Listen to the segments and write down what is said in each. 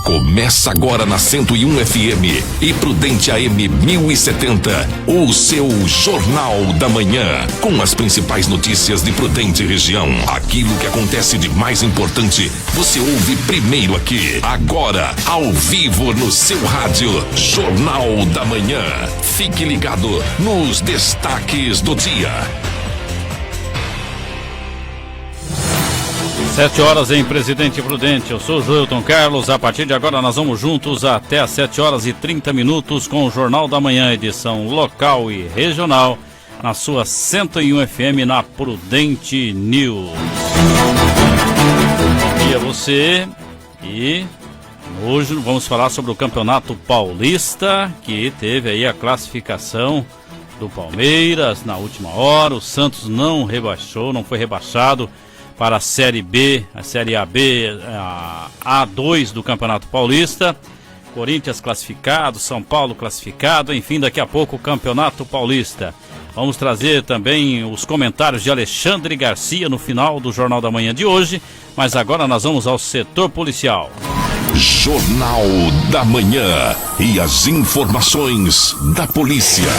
Começa agora na 101 FM e Prudente AM 1070, o seu Jornal da Manhã, com as principais notícias de Prudente região. Aquilo que acontece de mais importante, você ouve primeiro aqui, agora, ao vivo no seu rádio, Jornal da Manhã. Fique ligado nos destaques do dia. 7 horas em Presidente Prudente. Eu sou o Joelton Carlos. A partir de agora nós vamos juntos até às 7 horas e 30 minutos com o Jornal da Manhã, edição local e regional, na sua 101 FM, na Prudente News. Bom dia a você. E hoje vamos falar sobre o Campeonato Paulista, que teve aí a classificação do Palmeiras na última hora. O Santos não foi rebaixado para a Série B, a Série AB, a A2 do Campeonato Paulista. Corinthians classificado, São Paulo classificado, enfim, daqui a pouco o Campeonato Paulista. Vamos trazer também os comentários de Alexandre Garcia no final do Jornal da Manhã de hoje, mas agora nós vamos ao setor policial. Jornal da Manhã e as informações da polícia.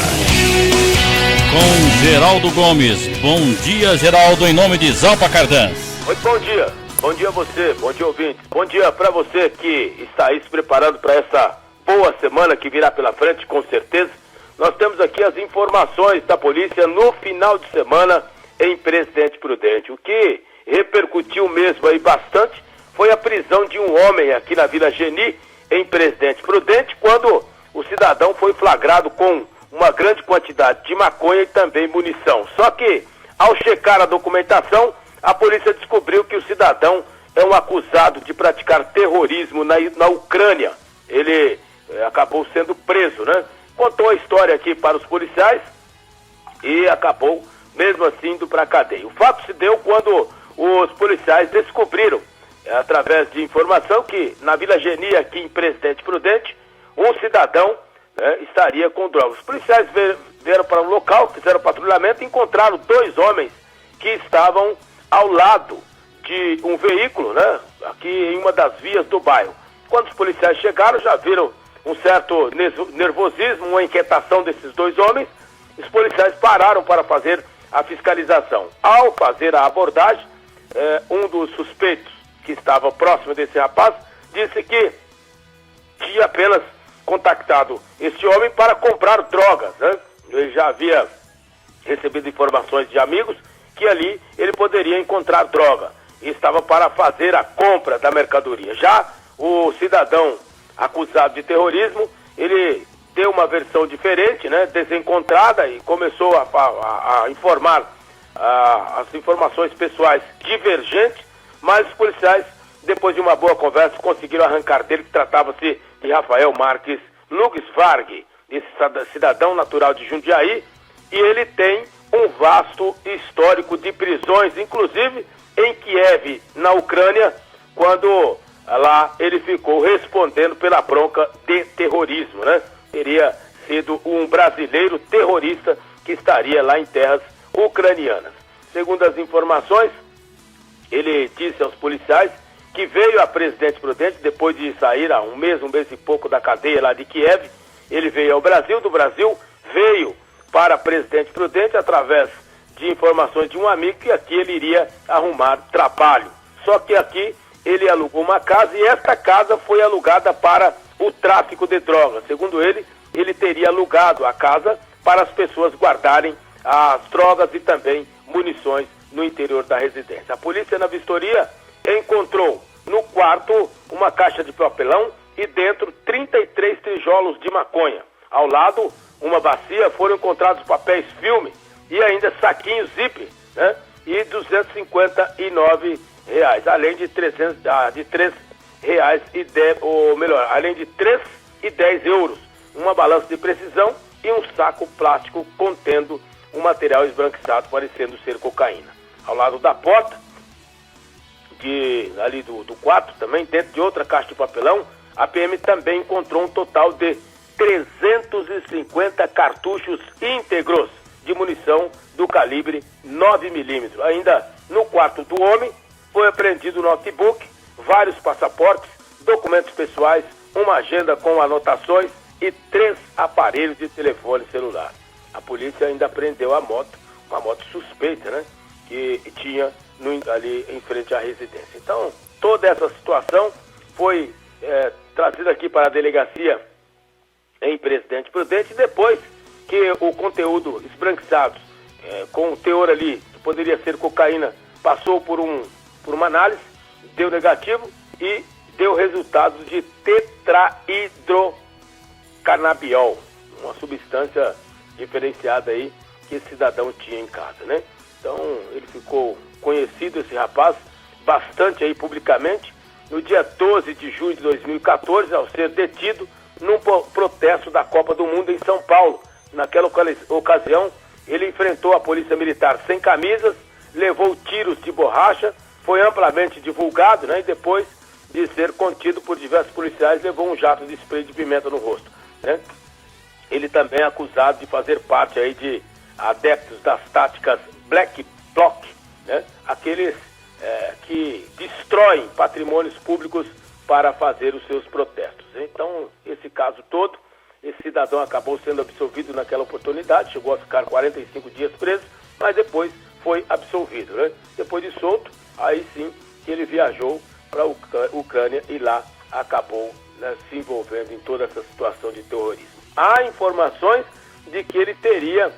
Com Geraldo Gomes. Bom dia, Geraldo, em nome de Zalpa Cardans. Muito bom dia. Bom dia a você, bom dia ouvintes. Bom dia para você que está aí se preparando para essa boa semana que virá pela frente, com certeza. Nós temos aqui as informações da polícia no final de semana em Presidente Prudente. O que repercutiu mesmo aí bastante foi a prisão de um homem aqui na Vila Geni, em Presidente Prudente, quando o cidadão foi flagrado com uma grande quantidade de maconha e também munição. Só que, ao checar a documentação, a polícia descobriu que o cidadão é um acusado de praticar terrorismo na Ucrânia. Ele acabou sendo preso, né? Contou a história aqui para os policiais e acabou, mesmo assim, indo para a cadeia. O fato se deu quando os policiais descobriram, através de informação, que na Vila Geni, aqui em Presidente Prudente, um cidadão estaria com drogas. Os policiais vieram para o local, fizeram patrulhamento e encontraram 2 homens que estavam ao lado de um veículo, né, aqui em uma das vias do bairro. Quando os policiais chegaram, já viram um certo nervosismo, uma inquietação desses 2 homens. Os policiais pararam para fazer a fiscalização. Ao fazer a abordagem, um dos suspeitos que estava próximo desse rapaz disse que tinha apenas contactado esse homem para comprar drogas, né? Ele já havia recebido informações de amigos que ali ele poderia encontrar droga e estava para fazer a compra da mercadoria. Já o cidadão acusado de terrorismo, ele deu uma versão diferente, né, desencontrada, e começou a informar as informações pessoais divergentes, mas os policiais, depois de uma boa conversa, conseguiram arrancar dele que tratava-se de Rafael Marques Lugsvarg, esse cidadão natural de Jundiaí, e ele tem um vasto histórico de prisões, inclusive em Kiev, na Ucrânia, quando lá ele ficou respondendo pela bronca de terrorismo, né? Teria sido um brasileiro terrorista que estaria lá em terras ucranianas. Segundo as informações, ele disse aos policiais que veio a Presidente Prudente depois de sair há um mês e pouco da cadeia lá de Kiev. Ele veio ao Brasil, do Brasil veio para Presidente Prudente através de informações de um amigo que aqui ele iria arrumar trabalho. Só que aqui ele alugou uma casa e esta casa foi alugada para o tráfico de drogas. Segundo ele, ele teria alugado a casa para as pessoas guardarem as drogas e também munições no interior da residência. A polícia, na vistoria, encontrou no quarto uma caixa de papelão e dentro 33 tijolos de maconha. Ao lado, uma bacia, foram encontrados papéis filme e ainda saquinhos zip, né? E R$259, além de além de 3 e 10 euros, uma balança de precisão e um saco plástico contendo um material esbranquiçado parecendo ser cocaína. Ao lado da porta, ali do quarto, também dentro de outra caixa de papelão, a PM também encontrou um total de 350 cartuchos íntegros de munição do calibre 9mm. Ainda no quarto do homem foi apreendido notebook, vários passaportes, documentos pessoais, uma agenda com anotações e 3 aparelhos de telefone celular. A polícia ainda apreendeu a moto, uma moto suspeita, né, que tinha ali em frente à residência. Então, toda essa situação foi trazida aqui para a delegacia em Presidente Prudente, depois que o conteúdo esbranquiçado, com o teor ali, que poderia ser cocaína, passou por uma análise, deu negativo e deu resultado de tetrahidrocanabiol, uma substância diferenciada aí que esse cidadão tinha em casa, né? Então, ele ficou conhecido, esse rapaz, bastante aí publicamente, no dia 12 de junho de 2014, ao ser detido num protesto da Copa do Mundo em São Paulo. Naquela ocasião, ele enfrentou a polícia militar sem camisas, levou tiros de borracha, foi amplamente divulgado, né? E depois de ser contido por diversos policiais, levou um jato de spray de pimenta no rosto, né? Ele também é acusado de fazer parte aí de adeptos das táticas Black Bloc, né? Aqueles que destroem patrimônios públicos para fazer os seus protestos. Então, esse caso todo, esse cidadão acabou sendo absolvido naquela oportunidade, chegou a ficar 45 dias preso, mas depois foi absolvido, né? Depois de solto, aí sim que ele viajou para a Ucrânia e lá acabou, né, se envolvendo em toda essa situação de terrorismo. Há informações de que ele teria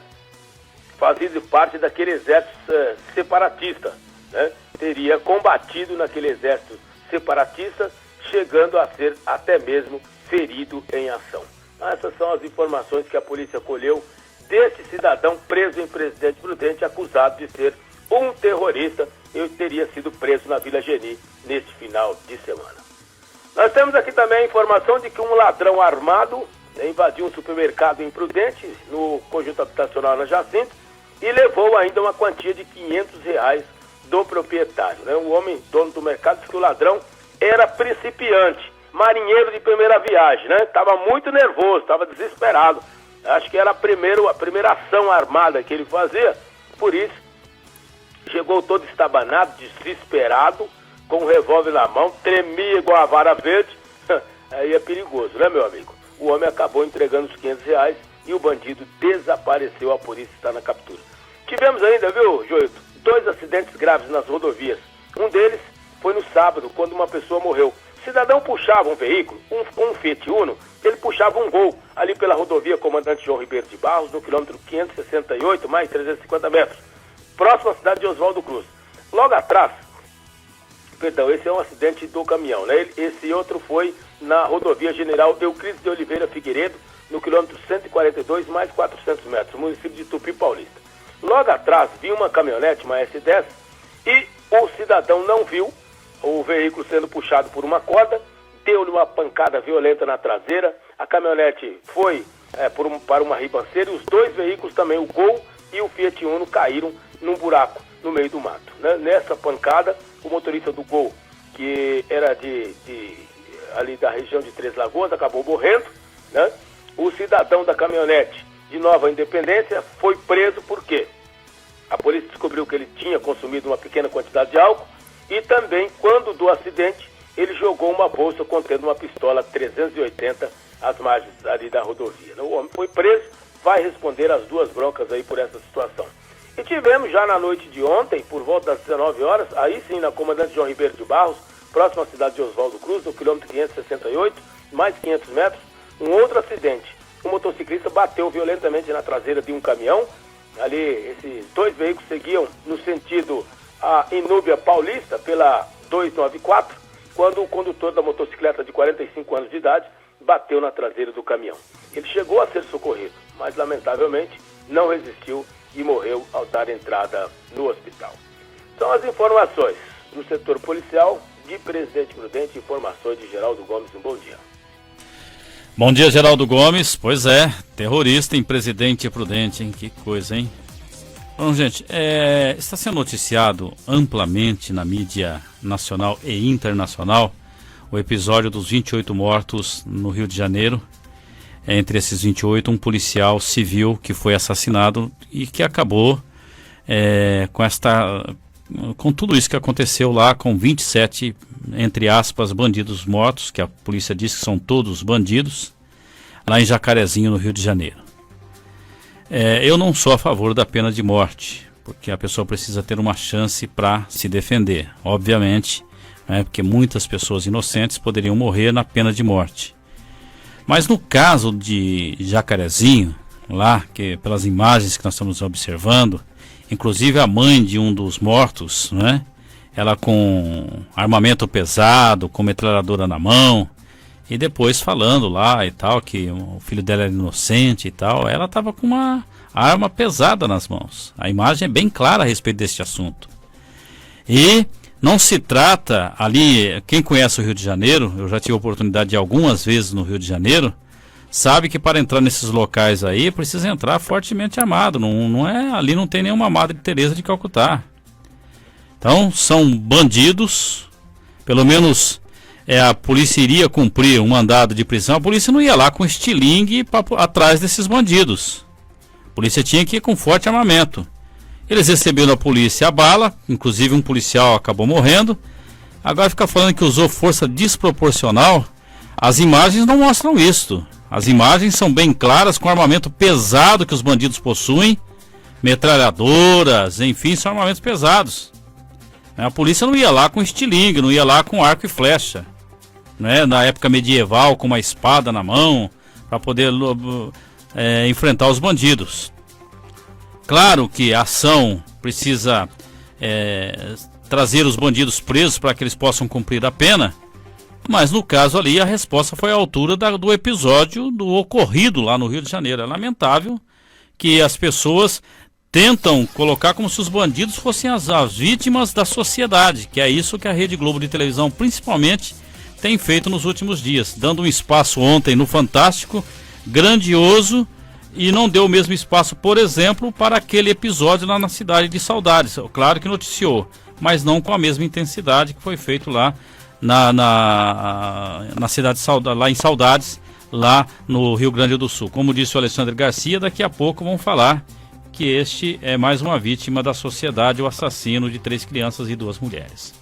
fazido parte daquele exército separatista, né? Teria combatido naquele exército separatista, chegando a ser até mesmo ferido em ação. Essas são as informações que a polícia colheu deste cidadão preso em Presidente Prudente, acusado de ser um terrorista e teria sido preso na Vila Geni neste final de semana. Nós temos aqui também a informação de que um ladrão armado invadiu um supermercado em Prudente, no conjunto habitacional na Jacinto, e levou ainda uma quantia de R$500 do proprietário, né? O homem, dono do mercado, disse que o ladrão era principiante, marinheiro de primeira viagem, né? Estava muito nervoso, estava desesperado. Acho que era a primeira ação armada que ele fazia, por isso chegou todo estabanado, desesperado, com um revólver na mão, tremia igual a vara verde. Aí é perigoso, né, meu amigo? O homem acabou entregando os R$500 e o bandido desapareceu, a polícia está na captura. Tivemos ainda, viu, Joito, 2 acidentes graves nas rodovias. Um deles foi no sábado, quando uma pessoa morreu. O cidadão puxava um veículo, um Fiat Uno, ele puxava um Gol, ali pela rodovia Comandante João Ribeiro de Barros, no quilômetro 568, mais 350 metros, próximo à cidade de Oswaldo Cruz. Logo atrás, esse é um acidente do caminhão, né? Esse outro foi na rodovia General Euclides de Oliveira Figueiredo, no quilômetro 142, mais 400 metros, município de Tupi Paulista. Logo atrás, viu uma caminhonete, uma S10, e o cidadão não viu o veículo sendo puxado por uma corda, deu-lhe uma pancada violenta na traseira, a caminhonete foi para uma ribanceira, e os 2 veículos também, o Gol e o Fiat Uno, caíram num buraco no meio do mato, né? Nessa pancada, o motorista do Gol, que era ali da região de Três Lagoas, acabou morrendo, né? O cidadão da caminhonete de Nova Independência foi preso porque a polícia descobriu que ele tinha consumido uma pequena quantidade de álcool e também, quando do acidente, ele jogou uma bolsa contendo uma pistola 380 às margens ali da rodovia. O homem foi preso, vai responder as 2 broncas aí por essa situação. E tivemos já na noite de ontem, por volta das 19 horas, aí sim na Comandante João Ribeiro de Barros, próximo à cidade de Oswaldo Cruz, no quilômetro 568, mais 500 metros, um outro acidente. Um motociclista bateu violentamente na traseira de um caminhão. Ali, esses 2 veículos seguiam no sentido a Inúbia Paulista, pela 294, quando o condutor da motocicleta de 45 anos de idade bateu na traseira do caminhão. Ele chegou a ser socorrido, mas lamentavelmente não resistiu e morreu ao dar entrada no hospital. São as informações do setor policial de Presidente Prudente, informações de Geraldo Gomes. Um bom dia. Bom dia, Geraldo Gomes. Pois é, terrorista em Presidente Prudente, hein? Que coisa, hein? Bom, gente, está sendo noticiado amplamente na mídia nacional e internacional o episódio dos 28 mortos no Rio de Janeiro. Entre esses 28, um policial civil que foi assassinado e que acabou com esta com tudo isso que aconteceu lá, com 27, entre aspas, bandidos mortos, que a polícia diz que são todos bandidos, lá em Jacarezinho, no Rio de Janeiro. Eu não sou a favor da pena de morte, porque a pessoa precisa ter uma chance para se defender, obviamente, né, porque muitas pessoas inocentes poderiam morrer na pena de morte. Mas no caso de Jacarezinho, lá, que pelas imagens que nós estamos observando, inclusive a mãe de um dos mortos, né, ela com armamento pesado, com metralhadora na mão, e depois falando lá e tal, que o filho dela era inocente e tal, ela estava com uma arma pesada nas mãos. A imagem é bem clara a respeito desse assunto. E não se trata ali, quem conhece o Rio de Janeiro, eu já tive a oportunidade de algumas vezes no Rio de Janeiro, sabe que para entrar nesses locais aí precisa entrar fortemente armado, não é, ali não tem nenhuma Madre Teresa de Calcutá. Então são bandidos, pelo menos a polícia iria cumprir um mandado de prisão, a polícia não ia lá com estilingue atrás desses bandidos. A polícia tinha que ir com forte armamento. Eles receberam da polícia a bala, inclusive um policial acabou morrendo. Agora fica falando que usou força desproporcional. As imagens não mostram isso. As imagens são bem claras, com armamento pesado que os bandidos possuem, metralhadoras, enfim, são armamentos pesados. A polícia não ia lá com estilingue, não ia lá com arco e flecha, né? Na época medieval, com uma espada na mão, para poder enfrentar os bandidos. Claro que a ação precisa trazer os bandidos presos para que eles possam cumprir a pena, mas no caso ali a resposta foi à altura do episódio do ocorrido lá no Rio de Janeiro. É lamentável que as pessoas tentam colocar como se os bandidos fossem as vítimas da sociedade, que é isso que a Rede Globo de televisão principalmente tem feito nos últimos dias, dando um espaço ontem no Fantástico, grandioso, e não deu o mesmo espaço, por exemplo, para aquele episódio lá na cidade de Saudades. Claro que noticiou, mas não com a mesma intensidade que foi feito lá na cidade lá em Saudades, lá no Rio Grande do Sul. Como disse o Alexandre Garcia, daqui a pouco vão falar que este é mais uma vítima da sociedade, o assassino de 3 crianças e 2 mulheres.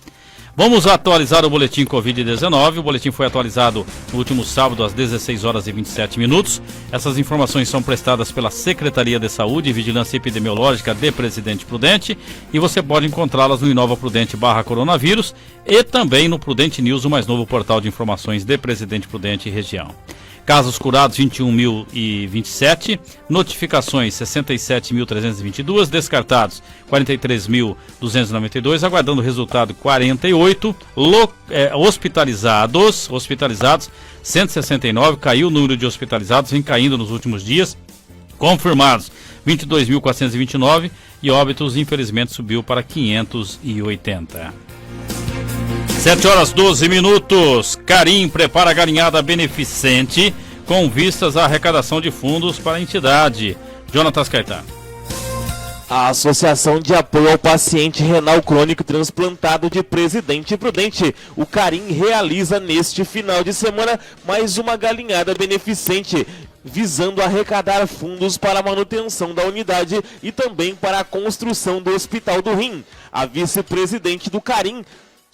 Vamos atualizar o boletim Covid-19. O boletim foi atualizado no último sábado às 16 horas e 27 minutos. Essas informações são prestadas pela Secretaria de Saúde e Vigilância Epidemiológica de Presidente Prudente, e você pode encontrá-las no Inova Prudente /coronavírus e também no Prudente News, o mais novo portal de informações de Presidente Prudente e região. Casos curados 21.027, notificações 67.322, descartados 43.292, aguardando o resultado 48, hospitalizados 169, caiu o número de hospitalizados, vem caindo nos últimos dias, confirmados 22.429 e óbitos infelizmente subiu para 580. 7 horas 12 minutos. Carim prepara a galinhada beneficente com vistas à arrecadação de fundos para a entidade. Jonatas Caetano. A Associação de Apoio ao Paciente Renal Crônico Transplantado de Presidente Prudente, o Carim, realiza neste final de semana mais uma galinhada beneficente, visando arrecadar fundos para a manutenção da unidade e também para a construção do Hospital do Rim. A vice-presidente do Carim,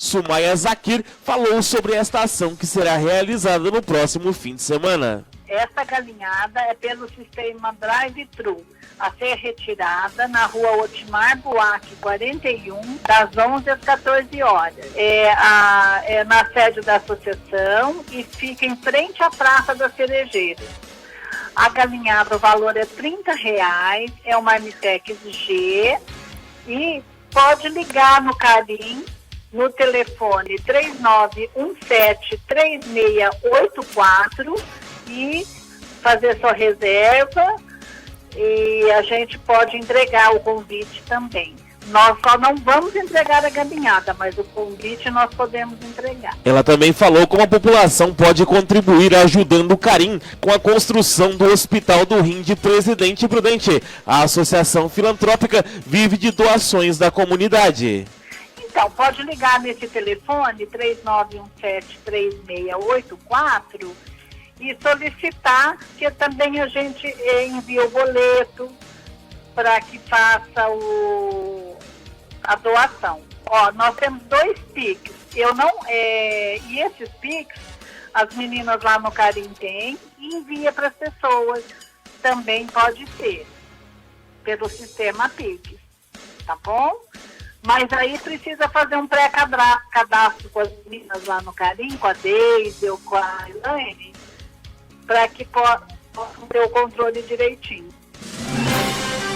Sumaia Zakir, falou sobre esta ação que será realizada no próximo fim de semana. Essa galinhada é pelo sistema drive-thru, a ser retirada na rua Otimar Buarque 41, das 11 às 14 horas. É na sede da associação e fica em frente à Praça das Cerejeiras. A galinhada, o valor é R$30, é uma Armitex G, e pode ligar no Carim no telefone 3917-3684 e fazer sua reserva, e a gente pode entregar o convite também. Nós só não vamos entregar a galinhada, mas o convite nós podemos entregar. Ela também falou como a população pode contribuir ajudando o Carim com a construção do Hospital do Rim de Presidente Prudente. A associação filantrópica vive de doações da comunidade. Então, pode ligar nesse telefone 3917-3684 e solicitar, que também a gente envia o boleto para que faça a doação. Nós temos 2 Pix. E esses Pix, as meninas lá no Carim têm e envia para as pessoas. Também pode ser pelo sistema Pix, tá bom? Mas aí precisa fazer um pré-cadastro com as meninas lá no Carim, com a Deise ou com a Elaine, para que possam ter o controle direitinho.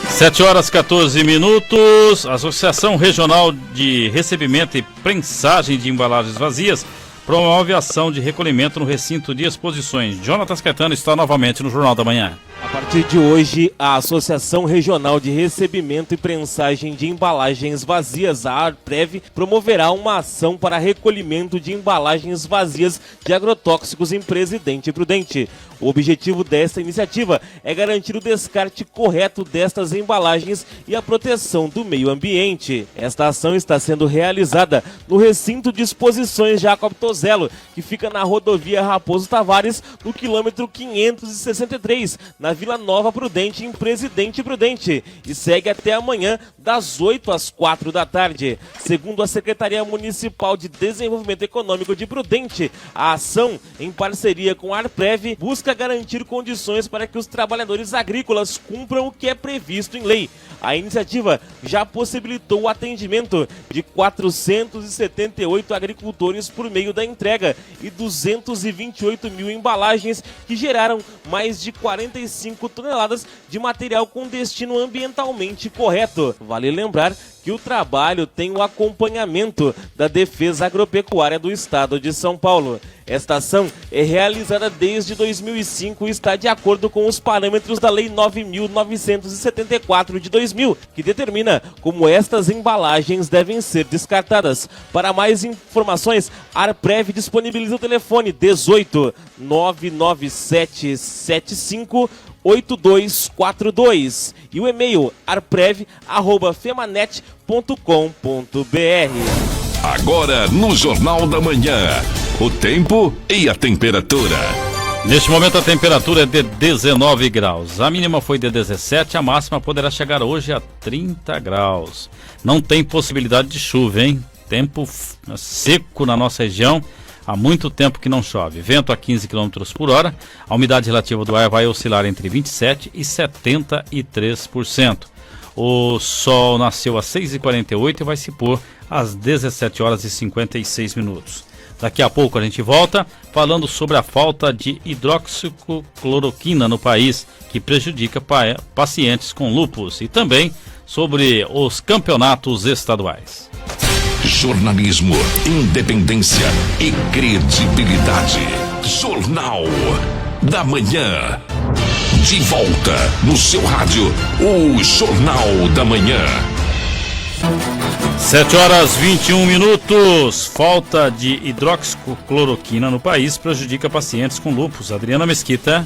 7h14. A Associação Regional de Recebimento e Prensagem de Embalagens Vazias promove ação de recolhimento no recinto de exposições. Jonatas Caetano está novamente no Jornal da Manhã. A partir de hoje, a Associação Regional de Recebimento e Prensagem de Embalagens Vazias, a ARPREV, promoverá uma ação para recolhimento de embalagens vazias de agrotóxicos em Presidente Prudente. O objetivo desta iniciativa é garantir o descarte correto destas embalagens e a proteção do meio ambiente. Esta ação está sendo realizada no recinto de exposições Jacob Tozello, que fica na rodovia Raposo Tavares, no quilômetro 563, na Vila Nova Prudente, em Presidente Prudente, e segue até amanhã, das 8 às 4 da tarde. Segundo a Secretaria Municipal de Desenvolvimento Econômico de Prudente, a ação, em parceria com a ARPREV, busca garantir condições para que os trabalhadores agrícolas cumpram o que é previsto em lei. A iniciativa já possibilitou o atendimento de 478 agricultores por meio da entrega e 228 mil embalagens que geraram mais de 45 toneladas de material com destino ambientalmente correto. Vale lembrar que o trabalho tem o acompanhamento da Defesa Agropecuária do Estado de São Paulo. Esta ação é realizada desde 2005 e está de acordo com os parâmetros da Lei 9.974 de 2000, que determina como estas embalagens devem ser descartadas. Para mais informações, a ARPREV disponibiliza o telefone 18 997 75 8242 e o e-mail arprev@femanet.com.br. Agora no Jornal da Manhã, o tempo e a temperatura. Neste momento a temperatura é de 19 graus. A mínima foi de 17, a máxima poderá chegar hoje a 30 graus. Não tem possibilidade de chuva, hein? Tempo seco na nossa região. Há muito tempo que não chove. Vento a 15 km por hora. A umidade relativa do ar vai oscilar entre 27% e 73%. O sol nasceu às 6h48 e vai se pôr às 17h56. Daqui a pouco a gente volta falando sobre a falta de hidroxicloroquina no país, que prejudica pacientes com lúpus, e também sobre os campeonatos estaduais. Jornalismo, independência e credibilidade. Jornal da Manhã. De volta no seu rádio, o Jornal da Manhã. 7h21. Falta de hidroxicloroquina no país prejudica pacientes com lúpus. Adriana Mesquita.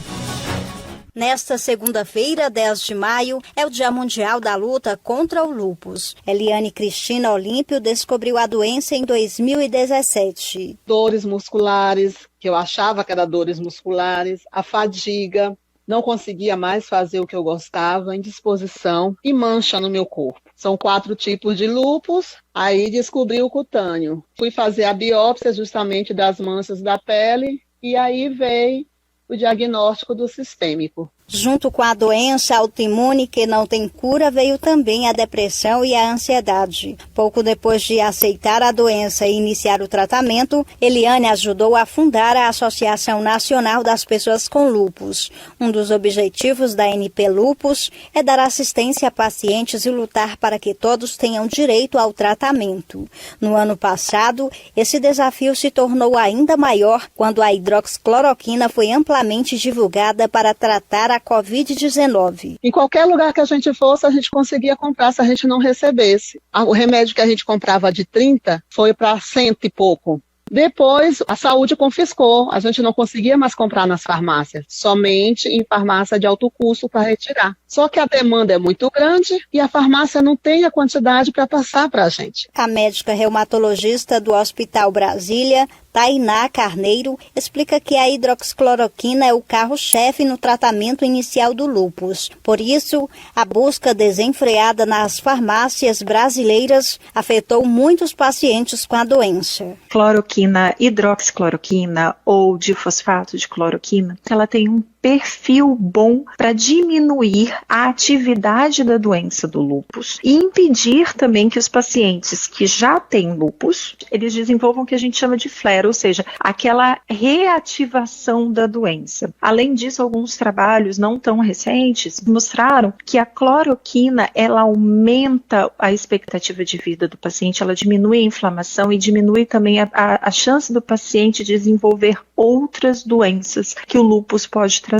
Nesta segunda-feira, 10 de maio, é o Dia Mundial da Luta contra o Lúpus. Eliane Cristina Olímpio descobriu a doença em 2017. Dores musculares, que eu achava que eram dores musculares, a fadiga, não conseguia mais fazer o que eu gostava, indisposição e mancha no meu corpo. São 4 tipos de lúpus, aí descobri o cutâneo. Fui fazer a biópsia justamente das manchas da pele e aí veio o diagnóstico do sistêmico. Junto com a doença autoimune que não tem cura, veio também a depressão e a ansiedade. Pouco depois de aceitar a doença e iniciar o tratamento, Eliane ajudou a fundar a Associação Nacional das Pessoas com Lúpus. Um dos objetivos da NP Lúpus é dar assistência a pacientes e lutar para que todos tenham direito ao tratamento. No ano passado, esse desafio se tornou ainda maior quando a hidroxicloroquina foi amplamente divulgada para tratar a Covid-19. Em qualquer lugar que a gente fosse, a gente conseguia comprar se a gente não recebesse. O remédio que a gente comprava de 30 foi para 100 e pouco. Depois, a saúde confiscou, a gente não conseguia mais comprar nas farmácias, somente em farmácia de alto custo para retirar. Só que a demanda é muito grande e a farmácia não tem a quantidade para passar para a gente. A médica reumatologista do Hospital Brasília, Tainá Carneiro explica que a hidroxicloroquina é o carro-chefe no tratamento inicial do lúpus. Por isso, a busca desenfreada nas farmácias brasileiras afetou muitos pacientes com a doença. Cloroquina, hidroxicloroquina ou difosfato de cloroquina, ela tem um perfil bom para diminuir a atividade da doença do lúpus e impedir também que os pacientes que já têm lúpus, eles desenvolvam o que a gente chama de flare, ou seja, aquela reativação da doença. Além disso, alguns trabalhos não tão recentes mostraram que a cloroquina, ela aumenta a expectativa de vida do paciente, ela diminui a inflamação e diminui também a chance do paciente desenvolver outras doenças que o lúpus pode trazer.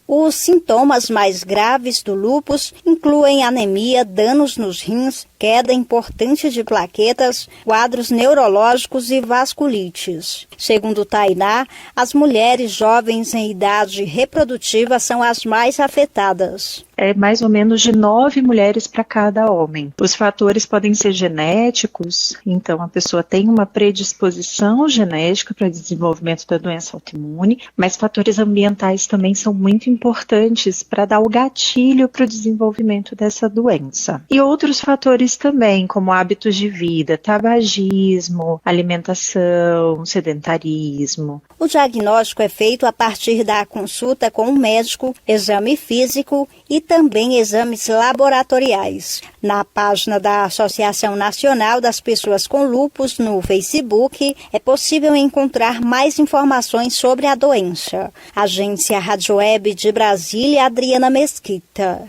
Os sintomas mais graves do lúpus incluem anemia, danos nos rins, queda importante de plaquetas, quadros neurológicos e vasculites. Segundo Tainá, as mulheres jovens em idade reprodutiva são as mais afetadas. É mais ou menos de 9 mulheres para cada homem. Os fatores podem ser genéticos, então a pessoa tem uma predisposição genética para o desenvolvimento da doença autoimune, mas fatores ambientais também são muito importantes para dar o gatilho para o desenvolvimento dessa doença. E outros fatores também, como hábitos de vida, tabagismo, alimentação, sedentarismo. O diagnóstico é feito a partir da consulta com o médico, exame físico e também exames laboratoriais. Na página da Associação Nacional das Pessoas com Lúpus no Facebook, é possível encontrar mais informações sobre a doença. Agência Rádio Web de Brasília, Adriana Mesquita.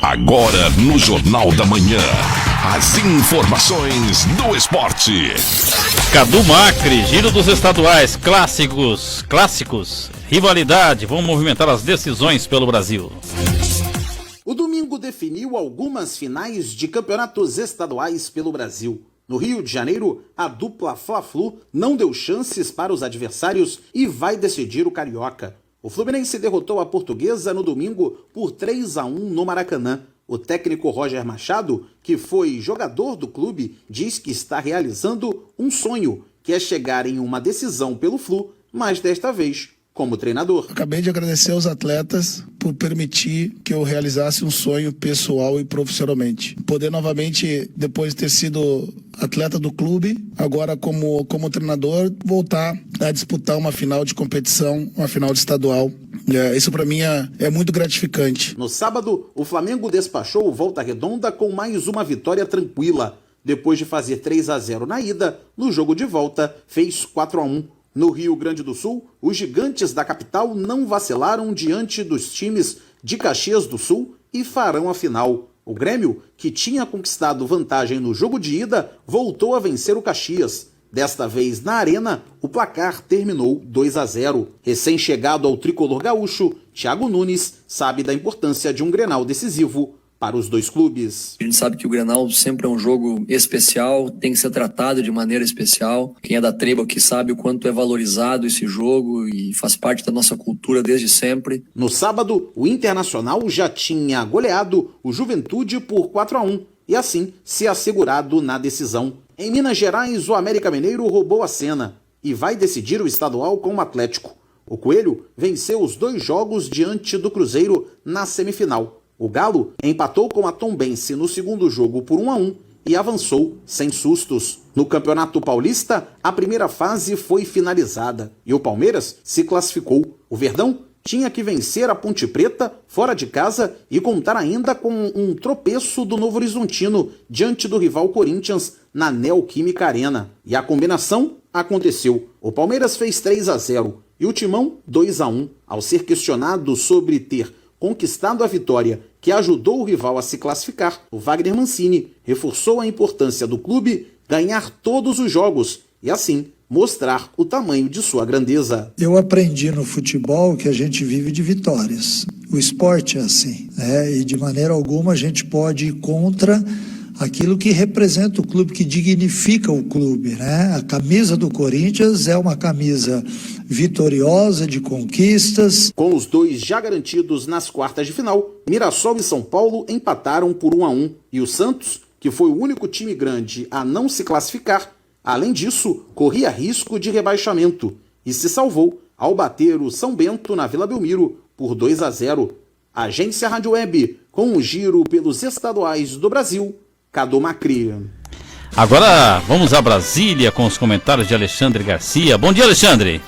Agora no Jornal da Manhã, as informações do esporte. Cadu Macri, giro dos estaduais, clássicos, rivalidade, vão movimentar as decisões pelo Brasil. O domingo definiu algumas finais de campeonatos estaduais pelo Brasil. No Rio de Janeiro, a dupla Fla-Flu não deu chances para os adversários e vai decidir o Carioca. O Fluminense derrotou a Portuguesa no domingo por 3-1 no Maracanã. O técnico Roger Machado, que foi jogador do clube, diz que está realizando um sonho, que é chegar em uma decisão pelo Flu, mas desta vez como treinador. Acabei de agradecer aos atletas por permitir que eu realizasse um sonho pessoal e profissionalmente. Poder novamente, depois de ter sido atleta do clube, agora como treinador, voltar a disputar uma final de competição, uma final de estadual. Isso para mim é muito gratificante. No sábado, o Flamengo despachou o Volta Redonda com mais uma vitória tranquila. Depois de fazer 3-0 na ida, no jogo de volta, fez 4-1. No Rio Grande do Sul, os gigantes da capital não vacilaram diante dos times de Caxias do Sul e farão a final. O Grêmio, que tinha conquistado vantagem no jogo de ida, voltou a vencer o Caxias. Desta vez na Arena, o placar terminou 2-0. Recém-chegado ao tricolor gaúcho, Thiago Nunes sabe da importância de um Grenal decisivo para os dois clubes. A gente sabe que o Grenal sempre é um jogo especial, tem que ser tratado de maneira especial. Quem é da Treba que sabe o quanto é valorizado esse jogo e faz parte da nossa cultura desde sempre. No sábado, o Internacional já tinha goleado o Juventude por 4-1 e assim se assegurado na decisão. Em Minas Gerais, o América Mineiro roubou a cena e vai decidir o estadual com o Atlético. O Coelho venceu os 2 jogos diante do Cruzeiro na semifinal. O Galo empatou com a Tombense no segundo jogo por 1-1 e avançou sem sustos. No Campeonato Paulista, a primeira fase foi finalizada e o Palmeiras se classificou. O Verdão tinha que vencer a Ponte Preta fora de casa e contar ainda com um tropeço do Novo Horizontino diante do rival Corinthians na Neoquímica Arena. E a combinação aconteceu. O Palmeiras fez 3-0 e o Timão 2-1. Ao ser questionado sobre ter conquistado a vitória que ajudou o rival a se classificar, o Wagner Mancini reforçou a importância do clube ganhar todos os jogos e assim mostrar o tamanho de sua grandeza. Eu aprendi no futebol que a gente vive de vitórias. O esporte é assim, né? E de maneira alguma a gente pode ir contra aquilo que representa o clube, que dignifica o clube, né? A camisa do Corinthians é uma camisa vitoriosa, de conquistas. Com os 2 já garantidos nas quartas de final, Mirassol e São Paulo empataram por 1-1 e o Santos, que foi o único time grande a não se classificar, Além disso, corria risco de rebaixamento e se salvou ao bater o São Bento na Vila Belmiro por 2-0. Agência Rádio Web, com um giro pelos estaduais do Brasil, Cadu Macri. Agora vamos a Brasília com os comentários de Alexandre Garcia. Bom dia, Alexandre.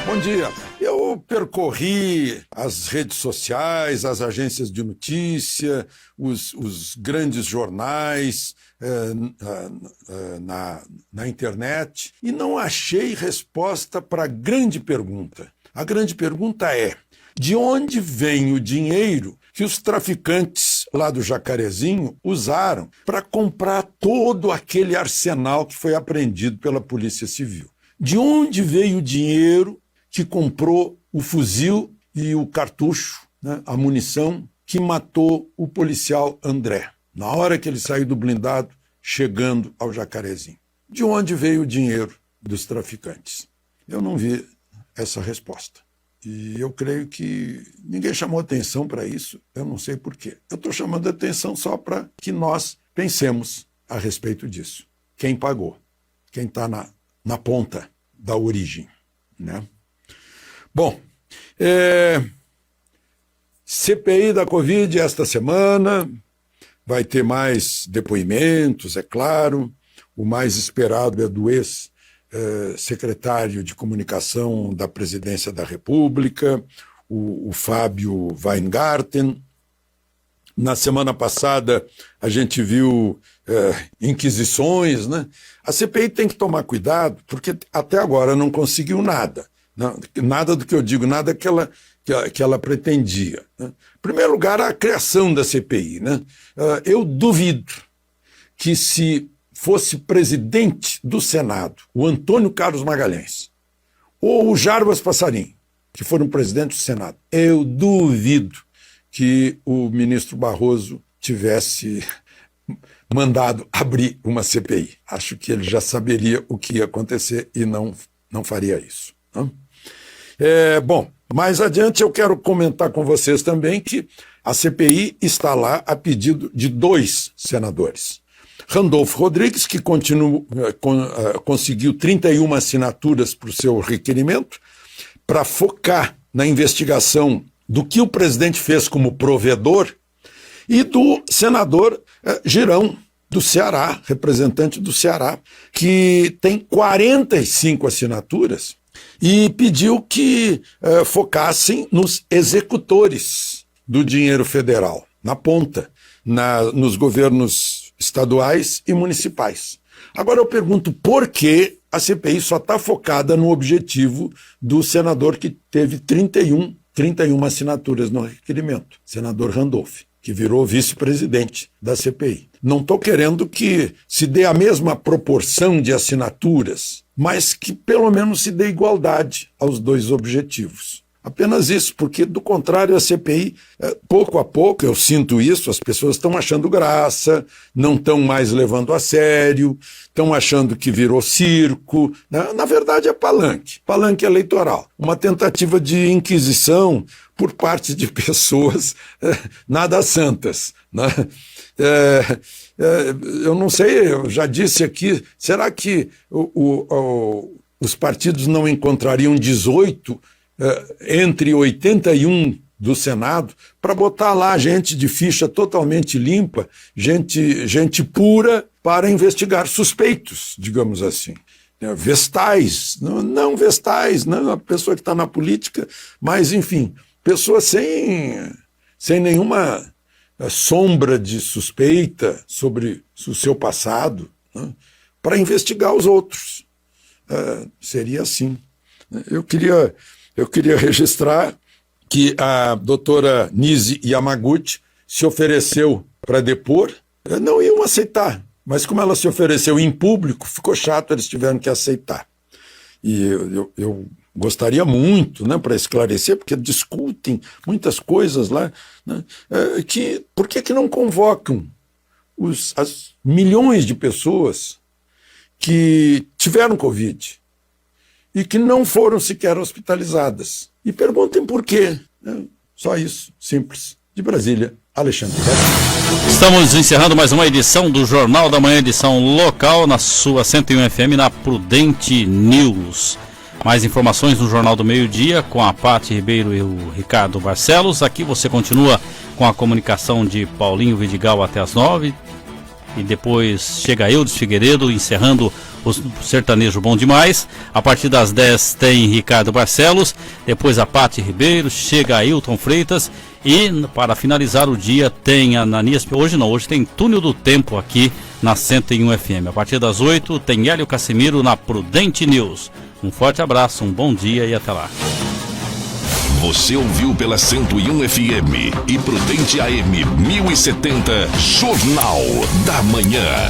Bom dia. Eu percorri as redes sociais, as agências de notícia, os grandes jornais na internet e não achei resposta para a grande pergunta. A grande pergunta é: de onde vem o dinheiro que os traficantes lá do Jacarezinho usaram para comprar todo aquele arsenal que foi apreendido pela Polícia Civil? De onde veio o dinheiro que comprou o fuzil e o cartucho, né, a munição que matou o policial André, na hora que ele saiu do blindado, chegando ao Jacarezinho? De onde veio o dinheiro dos traficantes? Eu não vi essa resposta. E eu creio que ninguém chamou atenção para isso, eu não sei por quê. Eu estou chamando atenção só para que nós pensemos a respeito disso. Quem pagou? Quem está na ponta da origem, né? Bom, CPI da Covid esta semana, vai ter mais depoimentos, é claro. O mais esperado é do ex-secretário de Comunicação da Presidência da República, o Fábio Weingarten. Na semana passada a gente viu inquisições, né? A CPI tem que tomar cuidado, porque até agora não conseguiu nada. Nada do que eu digo, nada que ela pretendia, né? Em primeiro lugar, a criação da CPI, né? Eu duvido que, se fosse presidente do Senado o Antônio Carlos Magalhães ou o Jarbas Passarinho, que foram presidentes do Senado, eu duvido que o ministro Barroso tivesse mandado abrir uma CPI. Acho que ele já saberia o que ia acontecer e não faria isso, né? Bom, mais adiante eu quero comentar com vocês também que a CPI está lá a pedido de 2 senadores. Randolfo Rodrigues, que conseguiu 31 assinaturas para o seu requerimento, para focar na investigação do que o presidente fez como provedor, e do senador Girão, do Ceará, representante do Ceará, que tem 45 assinaturas, e pediu que focassem nos executores do dinheiro federal, na ponta, nos governos estaduais e municipais. Agora eu pergunto, por que a CPI só está focada no objetivo do senador que teve 31 assinaturas no requerimento, senador Randolph, que virou vice-presidente da CPI. Não estou querendo que se dê a mesma proporção de assinaturas, mas que pelo menos se dê igualdade aos 2 objetivos. Apenas isso, porque do contrário a CPI, pouco a pouco, eu sinto isso, as pessoas estão achando graça, não estão mais levando a sério, estão achando que virou circo, né? Na verdade é palanque eleitoral, uma tentativa de inquisição por parte de pessoas nada santas, né? Eu não sei, eu já disse aqui, será que os partidos não encontrariam 18 entre 81 do Senado para botar lá gente de ficha totalmente limpa, gente pura, para investigar suspeitos, digamos assim? Vestais, não vestais, não a pessoa que está na política, mas enfim, pessoas sem nenhuma sombra de suspeita sobre o seu passado, né, para investigar os outros. Seria assim. Eu queria registrar que a doutora Nise Yamaguchi se ofereceu para depor, não iam aceitar, mas como ela se ofereceu em público, ficou chato, eles tiveram que aceitar. E eu gostaria muito, né, para esclarecer, porque discutem muitas coisas lá, né, por que não convocam as milhões de pessoas que tiveram Covid e que não foram sequer hospitalizadas? E perguntem por quê. Só isso, simples. De Brasília, Alexandre. Estamos encerrando mais uma edição do Jornal da Manhã, edição local na sua 101 FM, na Prudente News. Mais informações no Jornal do Meio-Dia com a Paty Ribeiro e o Ricardo Barcelos. Aqui você continua com a comunicação de Paulinho Vidigal até as 9. E depois chega Eudes Figueiredo encerrando o Sertanejo Bom Demais. A partir das 10 tem Ricardo Barcelos. Depois a Paty Ribeiro, chega Ailton Freitas. E para finalizar o dia tem a Ananias. Hoje tem Túnel do Tempo aqui na 101 FM. A partir das 8 tem Hélio Casimiro na Prudente News. Um forte abraço, um bom dia e até lá. Você ouviu pela 101 FM e Prudente AM 1070, Jornal da Manhã.